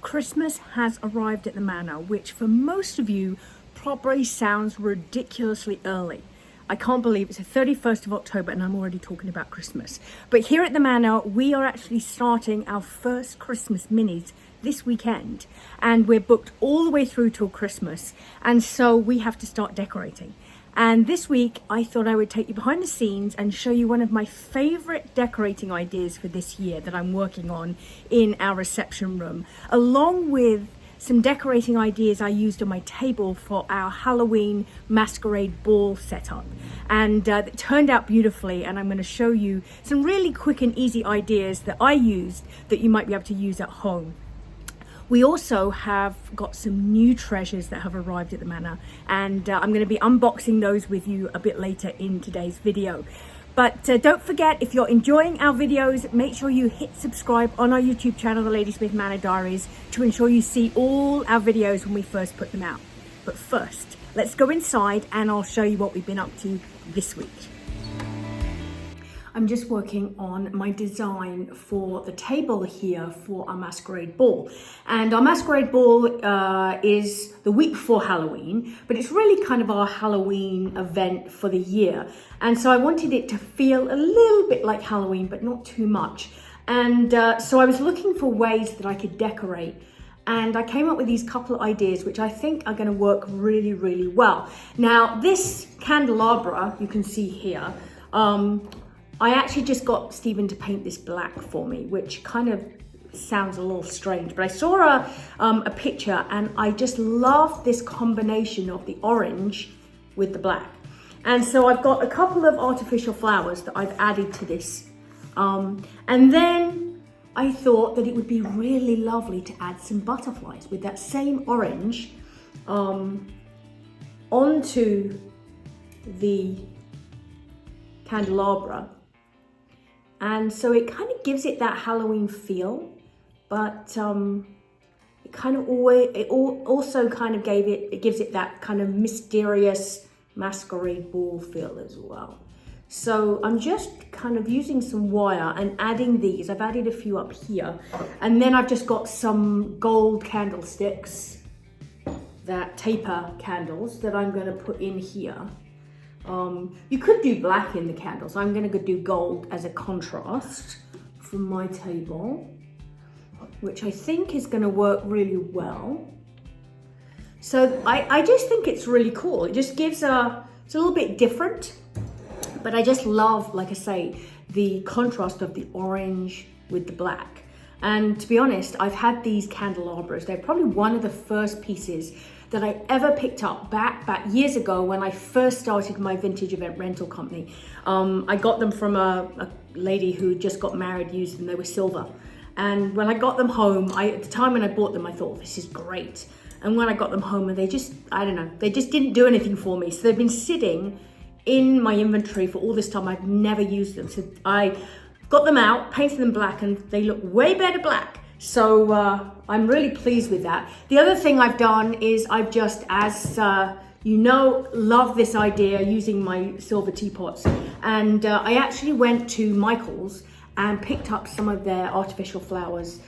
Christmas has arrived at the manor, which for most of you probably sounds ridiculously early. I can't believe it's the 31st of October and I'm already talking about Christmas. But here at the manor, we are actually starting our first Christmas minis this weekend, and we're booked all the way through till Christmas, and so we have to start decorating. And this week I thought I would take you behind the scenes and show you one of my favorite decorating ideas for this year that I'm working on in our reception room, along with some decorating ideas I used on my table for our Halloween Masquerade Ball setup. And it turned out beautifully, and I'm going to show you some really quick and easy ideas that I used that you might be able to use at home. We also have got some new treasures that have arrived at the manor, and I'm going to be unboxing those with you a bit later in today's video. But don't forget, if you're enjoying our videos, make sure you hit subscribe on our YouTube channel, The Ladysmith Manor Diaries, to ensure you see all our videos when we first put them out. But first, let's go inside and I'll show you what we've been up to this week. I'm just working on my design for the table here for our Masquerade Ball. And our Masquerade Ball is the week before Halloween, but it's really kind of our Halloween event for the year. And so I wanted it to feel a little bit like Halloween, but not too much. And so I was looking for ways that I could decorate. And I came up with these couple of ideas, which I think are gonna work really, really well. Now, this candelabra you can see here, I actually just got Stephen to paint this black for me, which kind of sounds a little strange, but I saw a picture and I just love this combination of the orange with the black. And so I've got a couple of artificial flowers that I've added to this. And then I thought that it would be really lovely to add some butterflies with that same orange onto the candelabra. And so it kind of gives it that Halloween feel, but it kind of also kind of gives it that kind of mysterious masquerade ball feel as well. So I'm just kind of using some wire and adding these. I've added a few up here, and then I've just got some gold candlesticks, that taper candles that I'm going to put in here. You could do black in the candles. I'm going to do gold as a contrast for my table, which I think is going to work really well. So I just think it's really cool. It just gives it's a little bit different, but I just love, like I say, the contrast of the orange with the black. And to be honest, I've had these candelabras. They're probably one of the first pieces that I ever picked up back years ago when I first started my vintage event rental company. I got them from a lady who just got married, used them, they were silver. And when I got them home, at the time when I bought them, I thought, this is great. And when I got them home, and they just, I don't know, they just didn't do anything for me. So they've been sitting in my inventory for all this time. I've never used them. So I got them out, painted them black, and they look way better black. So I'm really pleased with that. The other thing I've done is I've just, as you know, love this idea using my silver teapots. And I actually went to Michael's and picked up some of their artificial flowers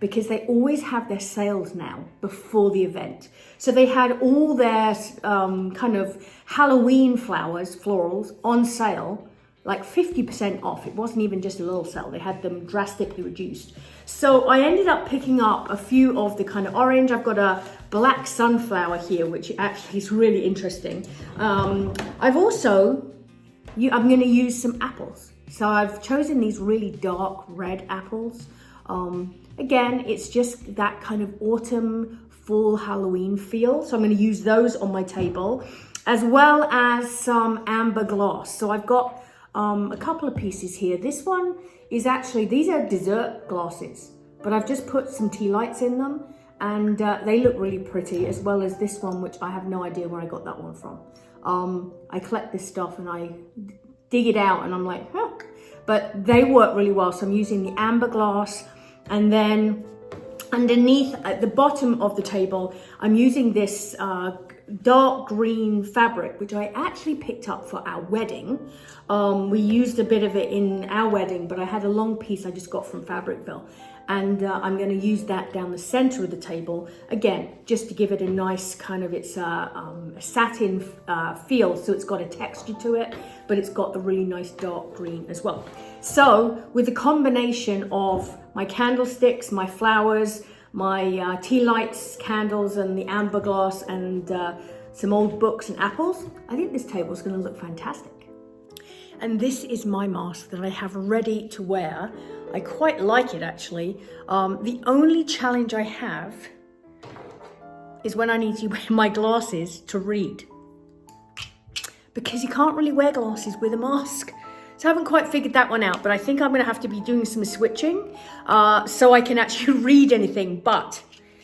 because they always have their sales now before the event. So they had all their kind of Halloween flowers, florals, on sale, like 50% off. It wasn't even just a little sale. They had them drastically reduced. So I ended up picking up a few of the kind of orange. I've got a black sunflower here, which actually is really interesting. I've also, I'm gonna use some apples. So I've chosen these really dark red apples. Again, it's just that kind of autumn, full Halloween feel. So I'm gonna use those on my table, as well as some amber gloss. So I've got a couple of pieces here. This one is actually, these are dessert glasses, but I've just put some tea lights in them, and they look really pretty, as well as this one, which I have no idea where I got that one from. I collect this stuff and I dig it out and I'm like, huh. But they work really well. So I'm using the amber glass, and then underneath at the bottom of the table, I'm using this dark green fabric, which I actually picked up for our wedding. We used a bit of it in our wedding, but I had a long piece I just got from Fabricville. And I'm going to use that down the center of the table, again, just to give it a nice kind of, it's a satin feel, so it's got a texture to it, but it's got a really nice dark green as well. So with the combination of my candlesticks, my flowers, my tea lights, candles, and the amber glass, and some old books and apples, I think this table is going to look fantastic. And this is my mask that I have ready to wear. I quite like it, actually. The only challenge I have is when I need to wear my glasses to read, because you can't really wear glasses with a mask. So I haven't quite figured that one out, but I think I'm going to have to be doing some switching so I can actually read anything. But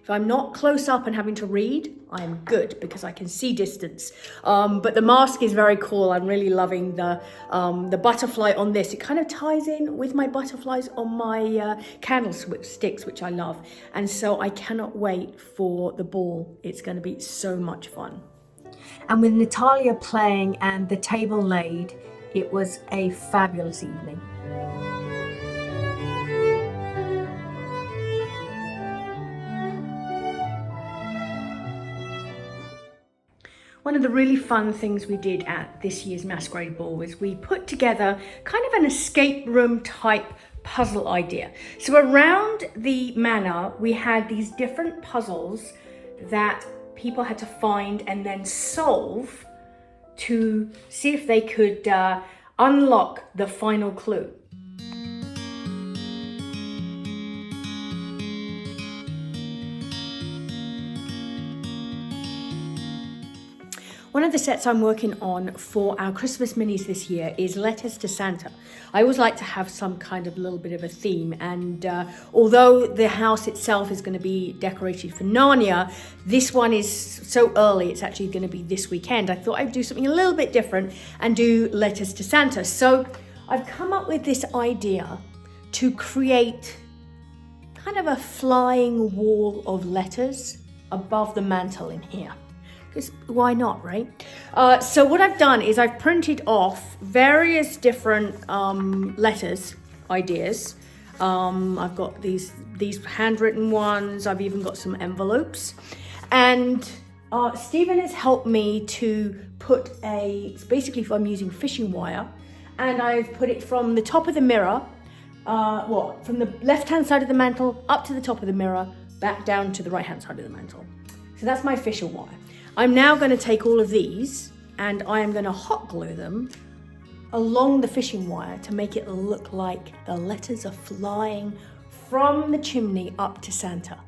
if I'm not close up and having to read, I am good because I can see distance. But the mask is very cool. I'm really loving the butterfly on this. It kind of ties in with my butterflies on my candlesticks, which I love. And so I cannot wait for the ball. It's going to be so much fun. And with Natalia playing and the table laid, it was a fabulous evening. One of the really fun things we did at this year's Masquerade Ball was we put together kind of an escape room type puzzle idea. So around the manor, we had these different puzzles that people had to find and then solve to see if they could unlock the final clue. One of the sets I'm working on for our Christmas minis this year is Letters to Santa. I always like to have some kind of little bit of a theme, and although the house itself is going to be decorated for Narnia, this one is so early, it's actually going to be this weekend. I thought I'd do something a little bit different and do Letters to Santa. So I've come up with this idea to create kind of a flying wall of letters above the mantle in here. Because why not, right? So what I've done is I've printed off various different letters, ideas. I've got these handwritten ones. I've even got some envelopes. And Stephen has helped me to put basically I'm using fishing wire, and I've put it from the top of the mirror, from the left-hand side of the mantle up to the top of the mirror, back down to the right-hand side of the mantle. So that's my fishing wire. I'm now going to take all of these and I am going to hot glue them along the fishing wire to make it look like the letters are flying from the chimney up to Santa.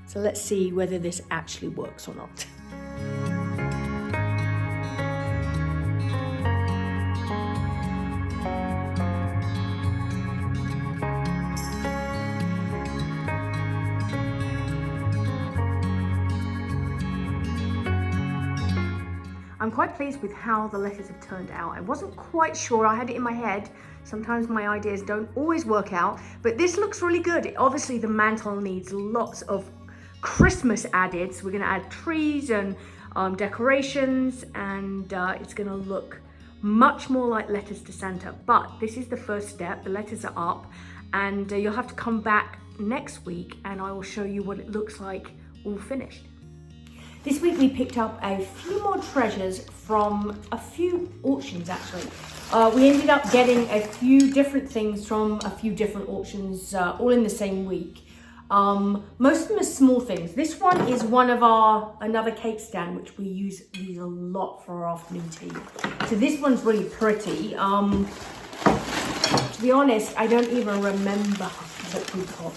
So let's see whether this actually works or not. I'm quite pleased with how the letters have turned out. I wasn't quite sure, I had it in my head. Sometimes my ideas don't always work out, but this looks really good. Obviously the mantle needs lots of Christmas added, so we're gonna add trees and decorations, and it's gonna look much more like Letters to Santa. But this is the first step, the letters are up, and you'll have to come back next week and I will show you what it looks like all finished. This week we picked up a few more treasures from a few auctions actually. We ended up getting a few different things from a few different auctions all in the same week. Most of them are small things. This one is one of another cake stand, which we use these a lot for our afternoon tea. So this one's really pretty. To be honest, I don't even remember what we got.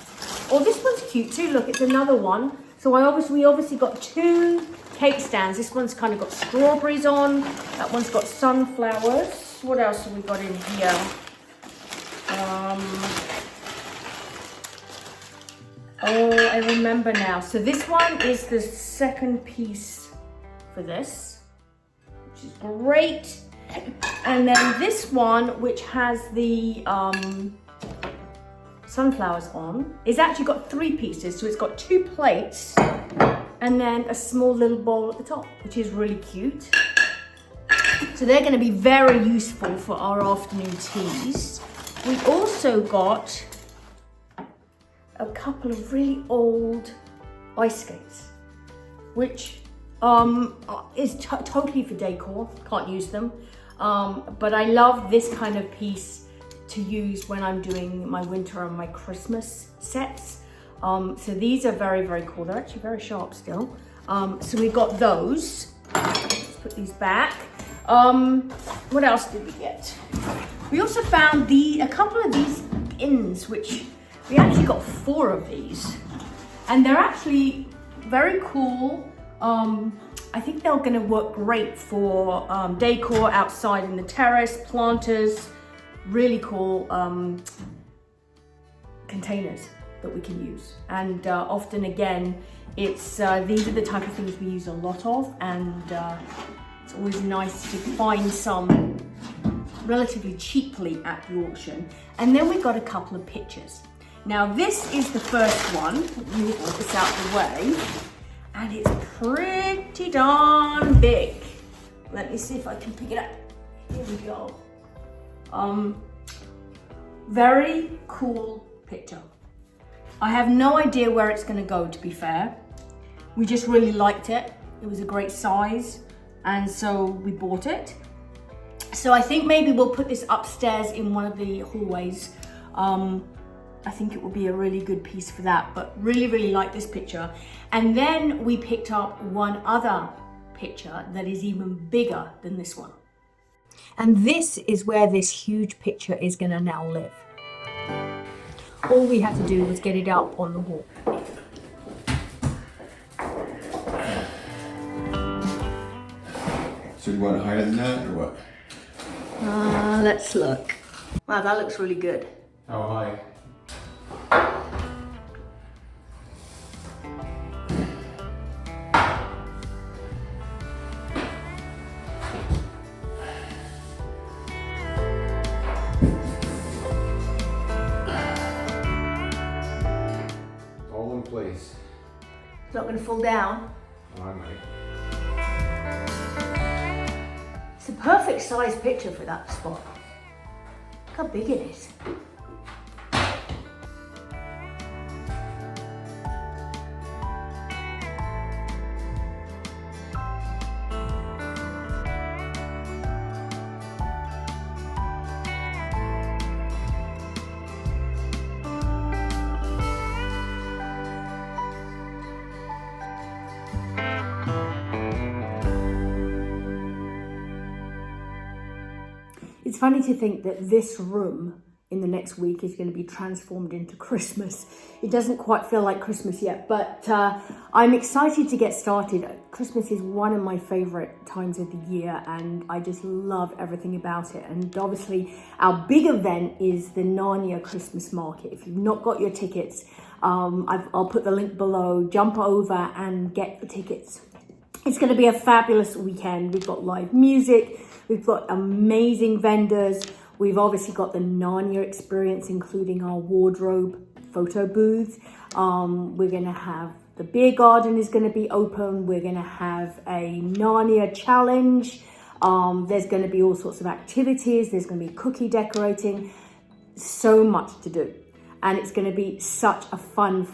Oh, this one's cute too. Look, it's another one. So we obviously got two cake stands. This one's kind of got strawberries on. That one's got sunflowers. What else have we got in here? Oh, I remember now. So this one is the second piece for this, which is great. And then this one, which has the sunflowers on, is actually got three pieces. So it's got two plates and then a small little bowl at the top, which is really cute. So they're going to be very useful for our afternoon teas. We also got a couple of really old ice skates, which is totally for decor, can't use them. But I love this kind of piece to use when I'm doing my winter and my Christmas sets. So these are very, very cool. They're actually very sharp still. So we've got those. Let's put these back. What else did we get? We also found a couple of these pins, which we actually got 4 of these. And they're actually very cool. I think they're gonna work great for decor outside in the terrace, planters, really cool containers that we can use. And often again, these are the type of things we use a lot of, and it's always nice to find some relatively cheaply at the auction. And then we got a couple of pictures. Now this is the first one. Let me get this out of the way. And it's pretty darn big. Let me see if I can pick it up. Here we go. Very cool picture. I have no idea where it's gonna go, to be fair. We just really liked it. It was a great size, and so we bought it. So I think maybe we'll put this upstairs in one of the hallways. I think it will be a really good piece for that, but really, really like this picture. And then we picked up one other picture that is even bigger than this one. And this is where this huge picture is gonna now live. All we had to do was get it up on the wall. So you want it higher than that, or what? Let's look. Wow, that looks really good. How high? All in place. It's not going to fall down. Oh, I might. It's a perfect size picture for that spot. Look how big it is. It's funny to think that this room in the next week is going to be transformed into Christmas. It doesn't quite feel like Christmas yet, but I'm excited to get started. Christmas is one of my favorite times of the year, and I just love everything about it. And obviously our big event is the Narnia Christmas Market. If you've not got your tickets, I'll put the link below. Jump over and get the tickets. It's going to be a fabulous weekend. We've got live music. We've got amazing vendors. We've obviously got the Narnia experience, including our wardrobe photo booth. We're going to have the beer garden is going to be open. We're going to have a Narnia challenge. There's going to be all sorts of activities. There's going to be cookie decorating. So much to do. And it's going to be such a fun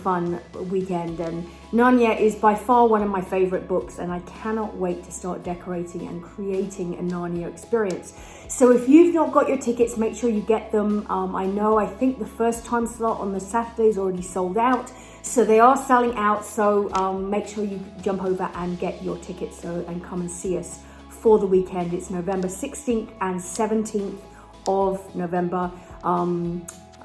weekend. And Narnia is by far one of my favorite books, and I cannot wait to start decorating and creating a Narnia experience. So if you've not got your tickets, make sure you get them. I think the first time slot on the Saturday is already sold out. So they are selling out. So make sure you jump over and get your tickets and come and see us for the weekend. It's November 16th and 17th of November.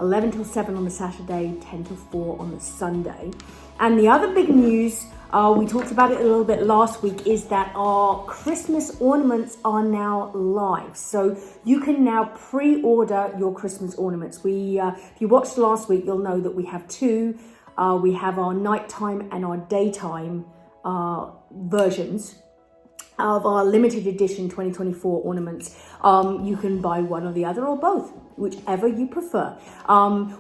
11 till 7 on the Saturday, 10 till 4 on the Sunday. And the other big news, we talked about it a little bit last week, is that our Christmas ornaments are now live. So you can now pre-order your Christmas ornaments. If you watched last week, you'll know that we have two. We have our nighttime and our daytime versions of our limited edition 2024 ornaments. You can buy one or the other or both, whichever you prefer.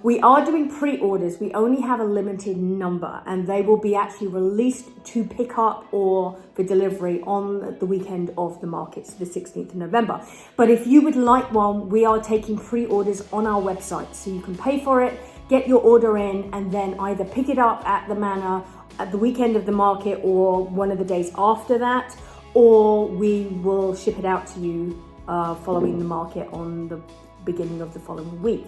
We are doing pre-orders. We only have a limited number, and they will be actually released to pick up or for delivery on the weekend of the market, so the 16th of November. But if you would like one, we are taking pre-orders on our website, so you can pay for it, get your order in, and then either pick it up at the Manor at the weekend of the market or one of the days after that, or we will ship it out to you following the market on the beginning of the following week.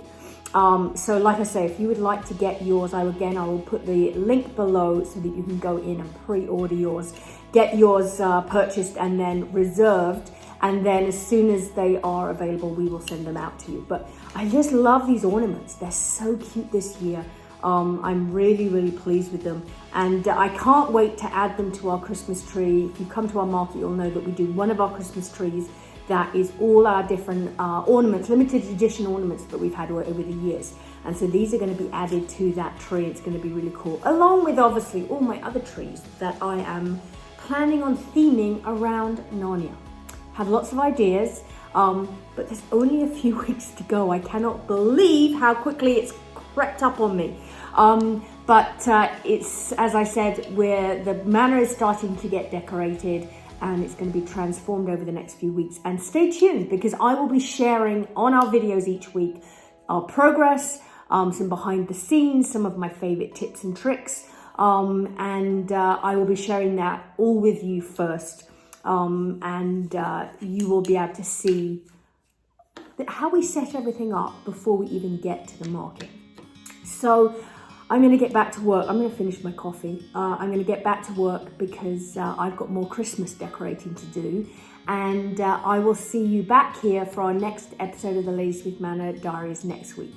So like I say, if you would like to get yours, I will put the link below so that you can go in and pre-order yours, get yours purchased and then reserved, and then as soon as they are available, we will send them out to you. But I just love these ornaments. They're so cute this year. I'm really, really pleased with them. And I can't wait to add them to our Christmas tree. If you come to our market, you'll know that we do one of our Christmas trees that is all our different ornaments, limited edition ornaments that we've had over the years. And so these are going to be added to that tree. It's going to be really cool, along with obviously all my other trees that I am planning on theming around Narnia. Have lots of ideas, but there's only a few weeks to go. I cannot believe how quickly it's crept up on me. But it's, as I said, where the Manor is starting to get decorated, and it's going to be transformed over the next few weeks. And stay tuned, because I will be sharing on our videos each week our progress, some behind the scenes, some of my favorite tips and tricks, and I will be sharing that all with you first, and you will be able to see how we set everything up before we even get to the market. So I'm going to get back to work. I'm going to finish my coffee. I'm going to get back to work because I've got more Christmas decorating to do. And I will see you back here for our next episode of the Ladies with Manor Diaries next week.